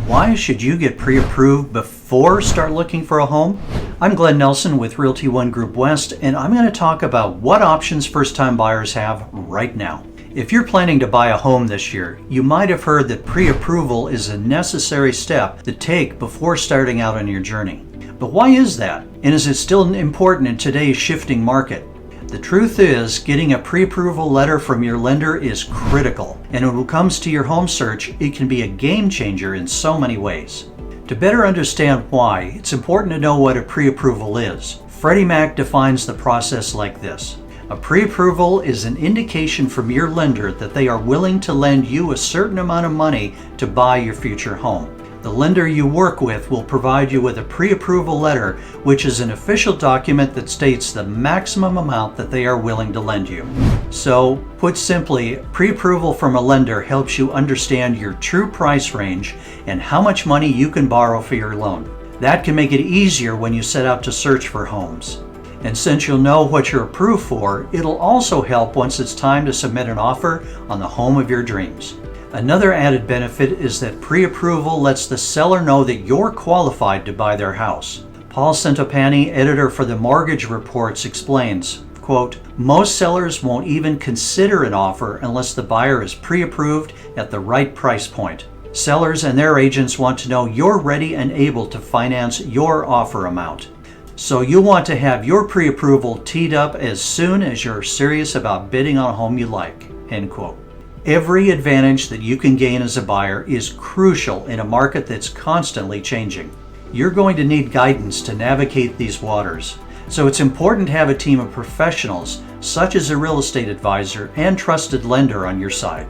Why should you get pre-approved before start looking for a home? I'm Glen Nelson with Realty One Group West, and I'm going to talk about what options first-time buyers have right now. If you're planning to buy a home this year, you might have heard that pre-approval is a necessary step to take before starting out on your journey. But why is that? And is it still important in today's shifting market? The truth is, getting a pre-approval letter from your lender is critical, and when it comes to your home search, it can be a game changer in so many ways. To better understand why, it's important to know what a pre-approval is. Freddie Mac defines the process like this. A pre-approval is an indication from your lender that they are willing to lend you a certain amount of money to buy your future home. The lender you work with will provide you with a pre-approval letter, which is an official document that states the maximum amount that they are willing to lend you. So, put simply, pre-approval from a lender helps you understand your true price range and how much money you can borrow for your loan. That can make it easier when you set out to search for homes. And since you'll know what you're approved for, it'll also help once it's time to submit an offer on the home of your dreams. Another added benefit is that pre-approval lets the seller know that you're qualified to buy their house. Paul Centopani, editor for the Mortgage Reports, explains, quote, "Most sellers won't even consider an offer unless the buyer is pre-approved at the right price point. Sellers and their agents want to know you're ready and able to finance your offer amount. So you'll want to have your pre-approval teed up as soon as you're serious about bidding on a home you like," end quote. Every advantage that you can gain as a buyer is crucial in a market that's constantly changing. You're going to need guidance to navigate these waters, so it's important to have a team of professionals, such as a real estate advisor and trusted lender on your side.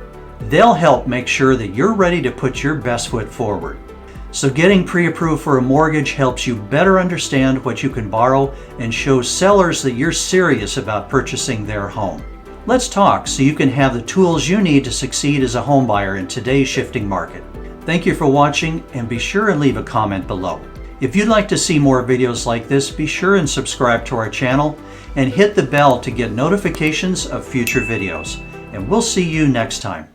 They'll help make sure that you're ready to put your best foot forward. So getting pre-approved for a mortgage helps you better understand what you can borrow and shows sellers that you're serious about purchasing their home. Let's talk so you can have the tools you need to succeed as a home buyer in today's shifting market. Thank you for watching, and be sure and leave a comment below. If you'd like to see more videos like this, be sure and subscribe to our channel and hit the bell to get notifications of future videos. And we'll see you next time.